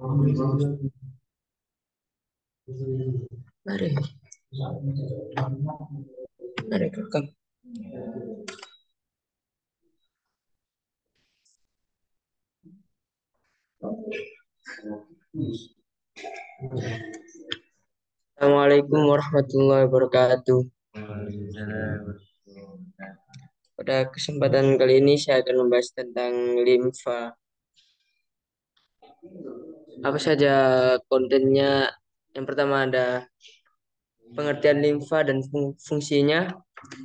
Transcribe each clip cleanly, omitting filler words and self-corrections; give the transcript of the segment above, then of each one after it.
Mari, mari rekam. Assalamualaikum warahmatullahi wabarakatuh. Pada kesempatan kali ini saya akan membahas tentang limfa. Apa saja kontennya? Yang pertama ada pengertian limfa dan fungsinya.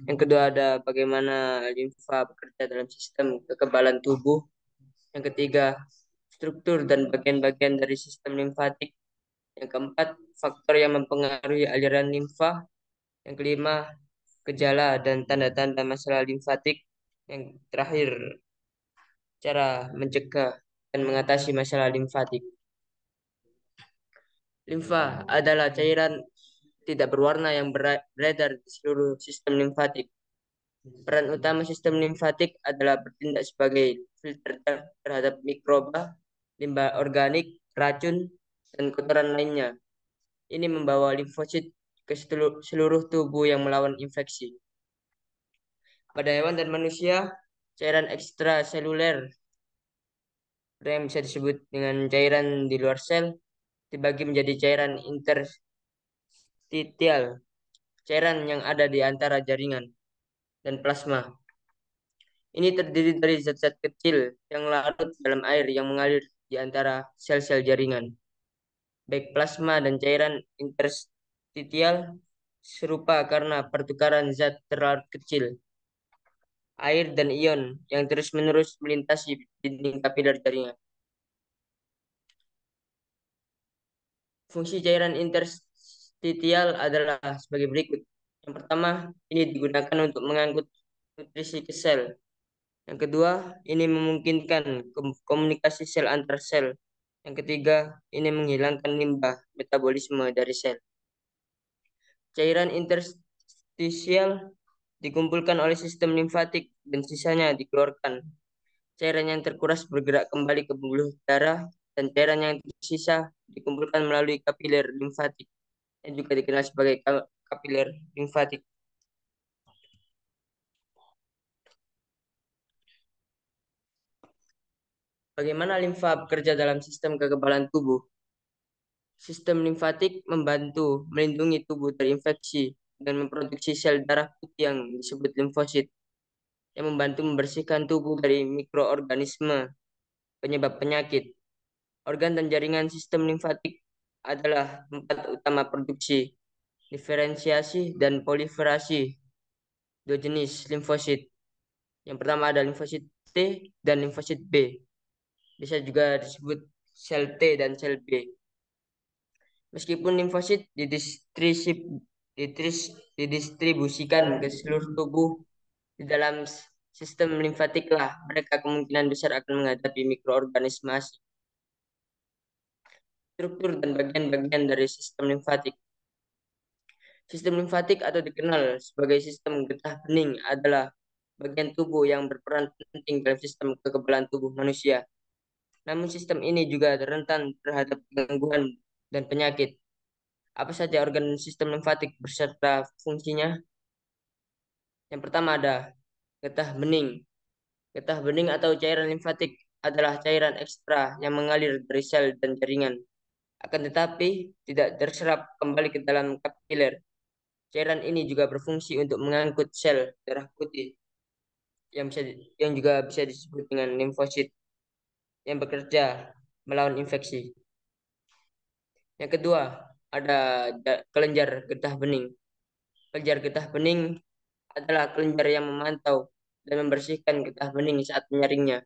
Yang kedua ada bagaimana limfa bekerja dalam sistem kekebalan tubuh. Yang ketiga, struktur dan bagian-bagian dari sistem limfatik. Yang keempat, faktor yang mempengaruhi aliran limfa. Yang kelima, gejala dan tanda-tanda masalah limfatik. Yang terakhir, cara mencegah dan mengatasi masalah limfatik. Limfa adalah cairan tidak berwarna yang beredar di seluruh sistem limfatik. Peran utama sistem limfatik adalah bertindak sebagai filter terhadap mikroba, limbah organik, racun, dan kotoran lainnya. Ini membawa limfosit ke seluruh tubuh yang melawan infeksi. Pada hewan dan manusia, cairan ekstraseluler yang bisa disebut dengan cairan di luar sel dibagi menjadi cairan interstitial, cairan yang ada di antara jaringan, dan plasma. Ini terdiri dari zat-zat kecil yang larut dalam air yang mengalir di antara sel-sel jaringan. Baik plasma dan cairan interstitial serupa karena pertukaran zat terlarut kecil, air dan ion yang terus-menerus melintasi dinding kapiler jaringan. Fungsi cairan interstitial adalah sebagai berikut. Yang pertama, ini digunakan untuk mengangkut nutrisi ke sel. Yang kedua, ini memungkinkan komunikasi sel antar sel. Yang ketiga, ini menghilangkan limbah metabolisme dari sel. Cairan interstisial dikumpulkan oleh sistem limfatik dan sisanya dikeluarkan. Cairan yang terkuras bergerak kembali ke pembuluh darah dan cairan yang tersisa dikumpulkan melalui kapiler limfatik yang juga dikenal sebagai kapiler limfatik. Bagaimana limfa bekerja dalam sistem kekebalan tubuh? Sistem limfatik membantu melindungi tubuh dari infeksi dan memproduksi sel darah putih yang disebut limfosit yang membantu membersihkan tubuh dari mikroorganisme penyebab penyakit. Organ dan jaringan sistem limfatik adalah tempat utama produksi, diferensiasi, dan proliferasi dua jenis limfosit. Yang pertama ada limfosit T dan limfosit B. Bisa juga disebut sel T dan sel B. Meskipun limfosit didistribusikan ke seluruh tubuh di dalam sistem limfatiklah mereka kemungkinan besar akan menghadapi mikroorganisme asing. Struktur dan bagian-bagian dari sistem limfatik. Sistem limfatik atau dikenal sebagai sistem getah bening adalah bagian tubuh yang berperan penting dalam sistem kekebalan tubuh manusia. Namun sistem ini juga rentan terhadap gangguan dan penyakit. Apa saja organ sistem limfatik beserta fungsinya? Yang pertama ada getah bening. Getah bening atau cairan limfatik adalah cairan ekstra yang mengalir dari sel dan jaringan. Akan tetapi tidak terserap kembali ke dalam kapiler. Cairan ini juga berfungsi untuk mengangkut sel darah putih yang juga bisa disebut dengan limfosit yang bekerja melawan infeksi. Yang kedua, ada kelenjar getah bening. Kelenjar getah bening adalah kelenjar yang memantau dan membersihkan getah bening saat menyaringnya.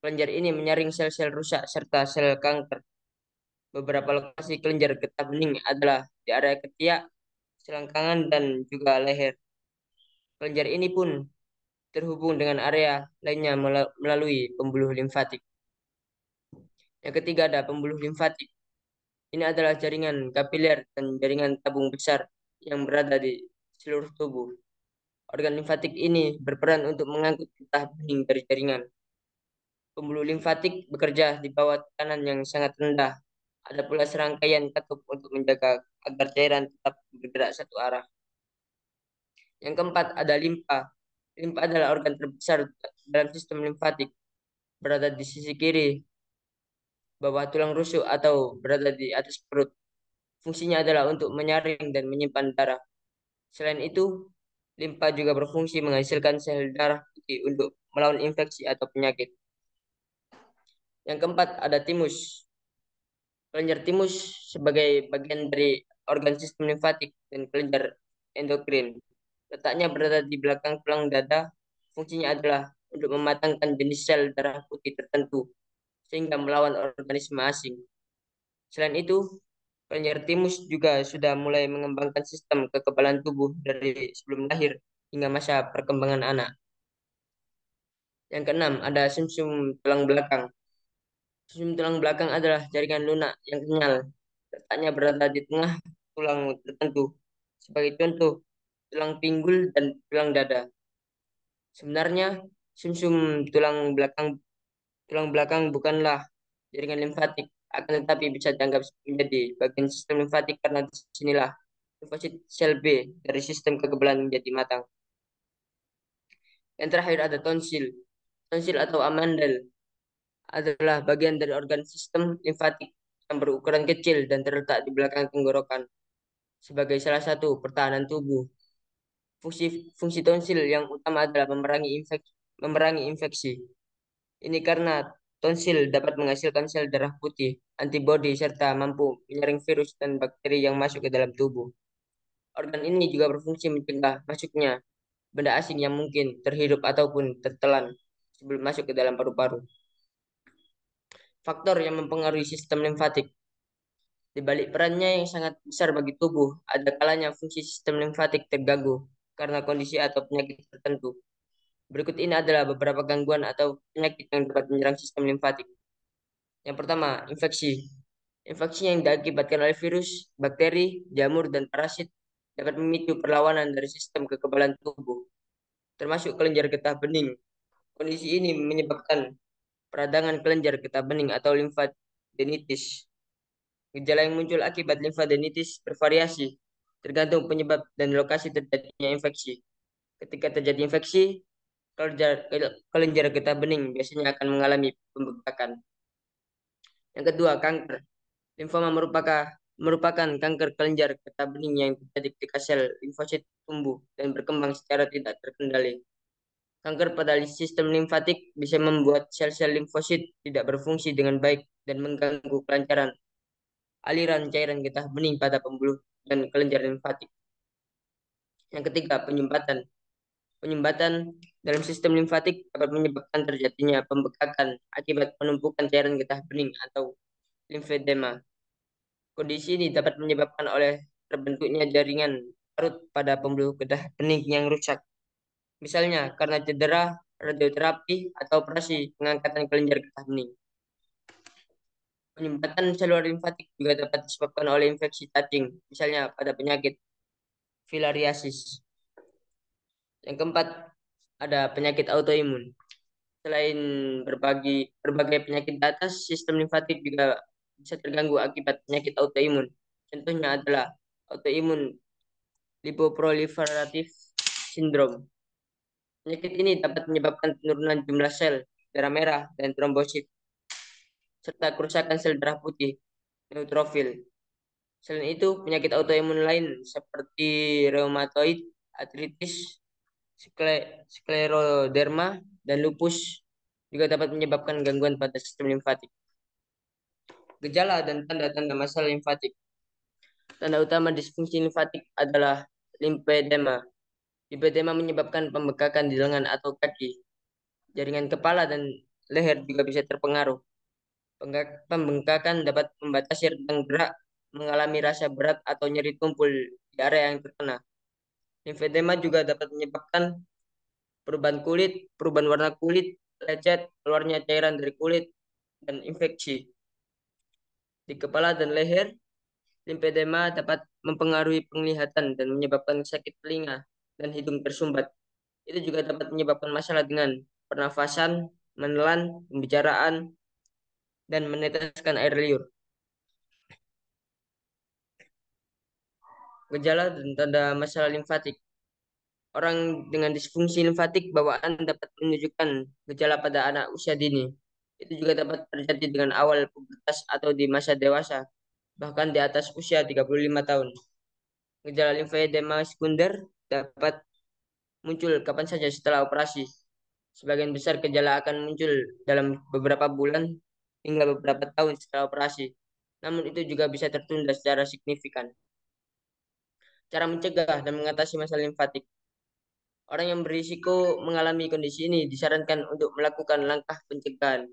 Kelenjar ini menyaring sel-sel rusak serta sel kanker. Beberapa lokasi kelenjar getah bening adalah di area ketiak, selangkangan, dan juga leher. Kelenjar ini pun terhubung dengan area lainnya melalui pembuluh limfatik. Yang ketiga ada pembuluh limfatik. Ini adalah jaringan kapiler dan jaringan tabung besar yang berada di seluruh tubuh. Organ limfatik ini berperan untuk mengangkut getah bening dari jaringan. Pembuluh limfatik bekerja di bawah tekanan yang sangat rendah. Ada pula serangkaian katup untuk menjaga agar cairan tetap bergerak satu arah. Yang keempat ada limpa. Limpa adalah organ terbesar dalam sistem limfatik, berada di sisi kiri bawah tulang rusuk atau berada di atas perut. Fungsinya adalah untuk menyaring dan menyimpan darah. Selain itu, limpa juga berfungsi menghasilkan sel darah putih untuk melawan infeksi atau penyakit. Yang keempat ada timus. Kelenjar timus sebagai bagian dari organ sistem limfatik dan kelenjar endokrin. Letaknya berada di belakang tulang dada. Fungsinya adalah untuk mematangkan jenis sel darah putih tertentu sehingga melawan organisme asing. Selain itu, kelenjar timus juga sudah mulai mengembangkan sistem kekebalan tubuh dari sebelum lahir hingga masa perkembangan anak. Yang keenam, ada sumsum tulang belakang. Sumsum tulang belakang adalah jaringan lunak yang kenyal. Letaknya berada di tengah tulang tertentu. Sebagai contoh, tulang pinggul dan tulang dada. Sebenarnya, sumsum tulang belakang bukanlah jaringan limfatik, akan tetapi bisa dianggap menjadi bagian sistem limfatik karena disinilah limfosit sel B dari sistem kekebalan menjadi matang. Yang terakhir ada tonsil. Tonsil atau amandel adalah bagian dari organ sistem limfatik yang berukuran kecil dan terletak di belakang tenggorokan sebagai salah satu pertahanan tubuh. Fungsi fungsi tonsil yang utama adalah memerangi infeksi. Ini karena tonsil dapat menghasilkan sel darah putih, antibodi, serta mampu menyaring virus dan bakteri yang masuk ke dalam tubuh. Organ ini juga berfungsi mencegah masuknya benda asing yang mungkin terhirup ataupun tertelan sebelum masuk ke dalam paru-paru. Faktor yang mempengaruhi sistem limfatik. Di balik perannya yang sangat besar bagi tubuh, ada kalanya fungsi sistem limfatik terganggu karena kondisi atau penyakit tertentu. Berikut ini adalah beberapa gangguan atau penyakit yang dapat menyerang sistem limfatik. Yang pertama, infeksi. Infeksi yang diakibatkan oleh virus, bakteri, jamur, dan parasit dapat memicu perlawanan dari sistem kekebalan tubuh, termasuk kelenjar getah bening. Kondisi ini menyebabkan peradangan kelenjar getah bening atau limfadenitis. Gejala yang muncul akibat limfadenitis bervariasi, tergantung penyebab dan lokasi terjadinya infeksi. Ketika terjadi infeksi, kelenjar getah bening biasanya akan mengalami pembekakan. Yang kedua, kanker. Limfoma merupakan kanker kelenjar getah bening yang terjadi ketika sel limfosit tumbuh dan berkembang secara tidak terkendali. Kanker pada sistem limfatik bisa membuat sel-sel limfosit tidak berfungsi dengan baik dan mengganggu kelancaran aliran cairan getah bening pada pembuluh dan kelenjar limfatik. Yang ketiga, penyumbatan. Penyumbatan dalam sistem limfatik dapat menyebabkan terjadinya pembekakan akibat penumpukan cairan getah bening atau limfedema. Kondisi ini dapat menyebabkan oleh terbentuknya jaringan parut pada pembuluh getah bening yang rusak. Misalnya karena cedera, radioterapi, atau operasi pengangkatan kelenjar getah bening. Penyumbatan saluran limfatik juga dapat disebabkan oleh infeksi cacing, misalnya pada penyakit filariasis. Yang keempat, ada penyakit autoimun. Selain berbagai penyakit di atas, sistem limfatik juga bisa terganggu akibat penyakit autoimun. Contohnya adalah autoimun lipoproliferatif syndrome. Penyakit ini dapat menyebabkan penurunan jumlah sel darah merah dan trombosit, serta kerusakan sel darah putih, neutrofil. Selain itu, penyakit autoimun lain seperti rheumatoid, artritis, skleroderma, dan lupus juga dapat menyebabkan gangguan pada sistem limfatik. Gejala dan tanda-tanda masalah limfatik. Tanda utama disfungsi limfatik adalah limfedema. Limfedema menyebabkan pembekakan di lengan atau kaki. Jaringan kepala dan leher juga bisa terpengaruh. Pembengkakan dapat membatasi rentang gerak, mengalami rasa berat atau nyeri tumpul di area yang terkena. Limfedema juga dapat menyebabkan perubahan kulit, perubahan warna kulit, lecet, keluarnya cairan dari kulit, dan infeksi. Di kepala dan leher, limfedema dapat mempengaruhi penglihatan dan menyebabkan sakit telinga dan hidung tersumbat. Itu juga dapat menyebabkan masalah dengan pernafasan menelan, pembicaraan, dan meneteskan air liur. Gejala dan tanda masalah limfatik. Orang dengan disfungsi limfatik bawaan dapat menunjukkan gejala pada anak usia dini. Itu juga dapat terjadi dengan awal pubertas atau di masa dewasa, bahkan di atas usia 35 tahun. Gejala limfedema sekunder dapat muncul kapan saja setelah operasi. Sebagian besar gejala akan muncul dalam beberapa bulan hingga beberapa tahun setelah operasi. Namun itu juga bisa tertunda secara signifikan. Cara mencegah dan mengatasi masalah limfatik. Orang yang berisiko mengalami kondisi ini disarankan untuk melakukan langkah pencegahan.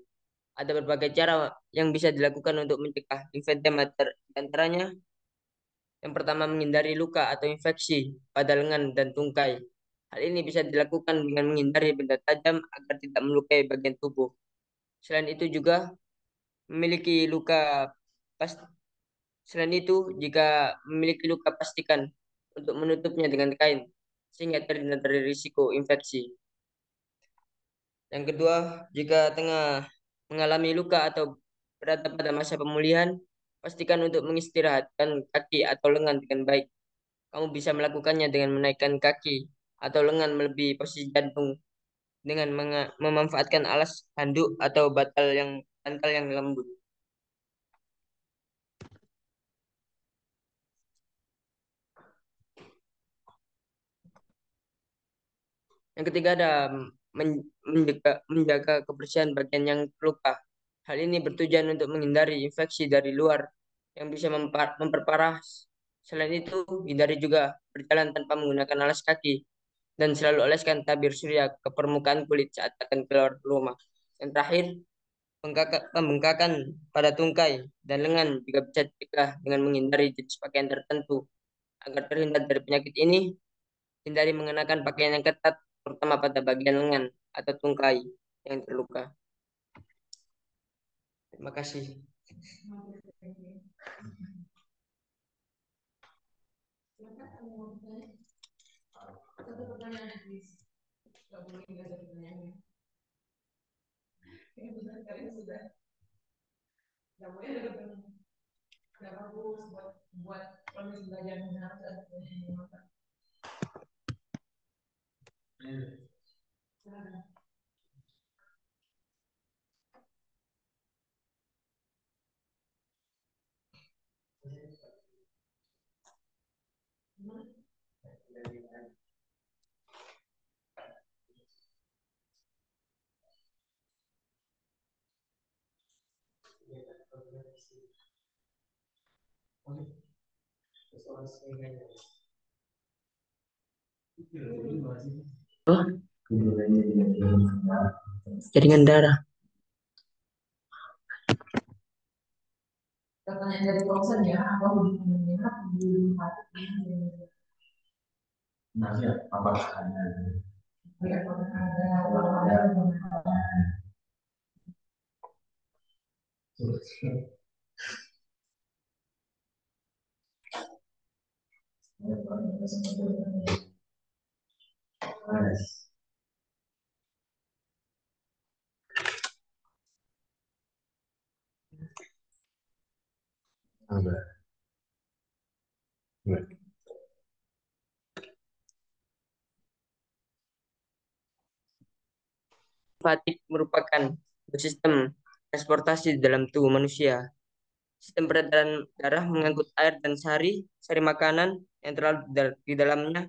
Ada berbagai cara yang bisa dilakukan untuk mencegah limfedema, di antaranya yang pertama menghindari luka atau infeksi pada lengan dan tungkai. Hal ini bisa dilakukan dengan menghindari benda tajam agar tidak melukai bagian tubuh. Selain itu juga memiliki luka pas Selain itu, jika memiliki luka pastikan untuk menutupnya dengan kain sehingga terhindar dari risiko infeksi. Yang kedua, jika tengah mengalami luka atau berada pada masa pemulihan, pastikan untuk mengistirahatkan kaki atau lengan dengan baik. Kamu bisa melakukannya dengan menaikkan kaki atau lengan melebihi posisi jantung dengan memanfaatkan alas handuk atau bantal yang lembut. Yang ketiga ada menjaga kebersihan bagian yang terluka. Hal ini bertujuan untuk menghindari infeksi dari luar yang bisa memperparah. Selain itu, hindari juga berjalan tanpa menggunakan alas kaki dan selalu oleskan tabir surya ke permukaan kulit saat akan keluar rumah. Yang terakhir, pembengkakan pada tungkai dan lengan juga bisa dicegah dengan menghindari jenis pakaian tertentu. Agar terhindar dari penyakit ini, hindari mengenakan pakaian yang ketat, terutama pada bagian lengan atau tungkai yang terluka. Terima kasih. Oh, jaringan darah. Pertanyaan dari Thompson ya, apa hubungannya nah, ya, apakah ada? Ya, apakah ada? Ada. Limfatik merupakan sistem transportasi dalam tubuh manusia. Sistem peredaran darah mengangkut air dan sari makanan yang terlalu di dalamnya.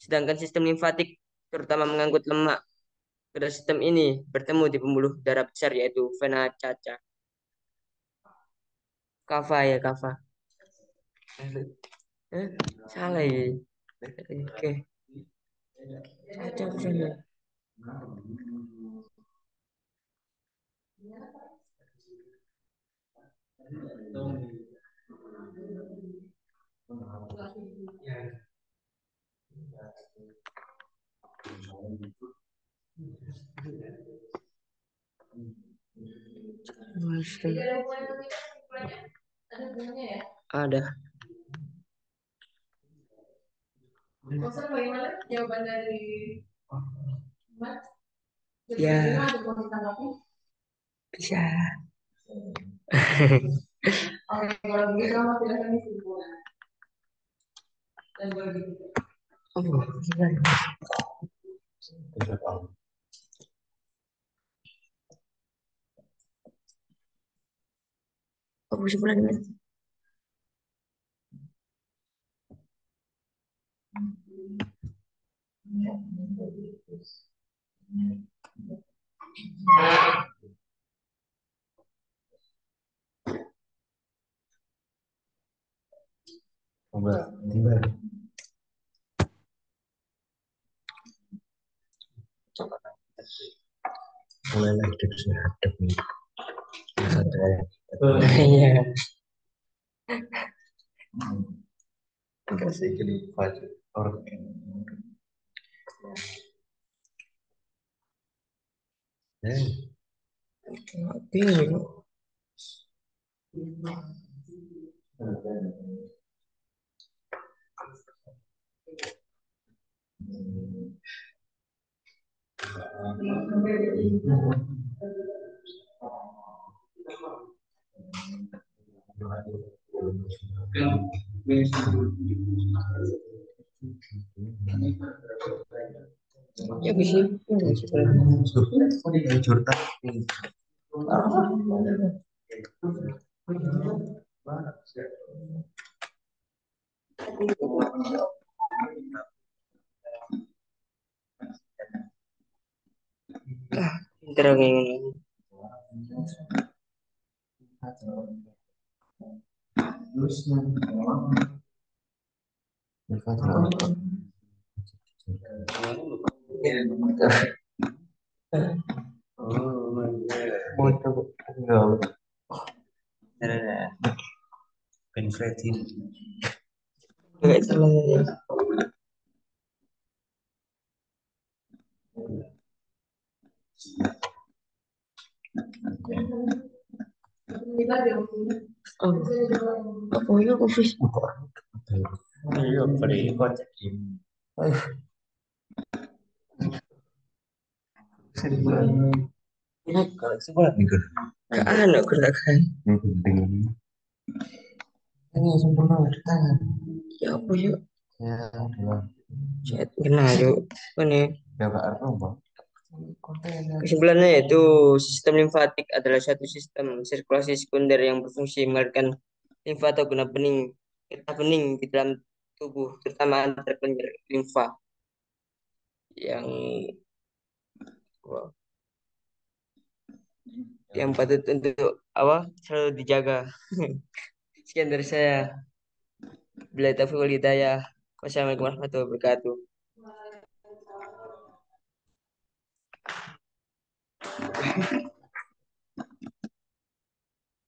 Sedangkan sistem limfatik terutama mengangkut lemak. Kedua sistem ini bertemu di pembuluh darah besar yaitu vena cava. Kava ya, kava. Eh, salah ya. Oke. Caca kesana. Ada. Bagaimana jawaban dari Ya, bisa. Oh, gimana? Aku sebulan ini. Mulailah hidup sehat demi kesadaran. Iya. Kasih kali orang Bingung. Ya bisa. Ya, sebulan. curta Ah, pintar kayak gini. Ben kreatif Gak salah ya. Oh, apa ya kopi? ayo beri kocekin Ya, kalau sebulan minggu ke anak gerakan. dengan ini sempurna bertahan Ya apa ya? ya adalah Saya kenal yuk. Ini ya Pak Arno kesimpulannya yaitu sistem limfatik adalah suatu sistem sirkulasi sekunder yang berfungsi mengalirkan limfa atau guna bening, getah bening di dalam tubuh, terutama antar kelenjar limfa yang yang patut untuk apa selalu dijaga. Sekian dari saya. Bila taufiq wal hidayah. Wassalamualaikum warahmatullahi wabarakatuh.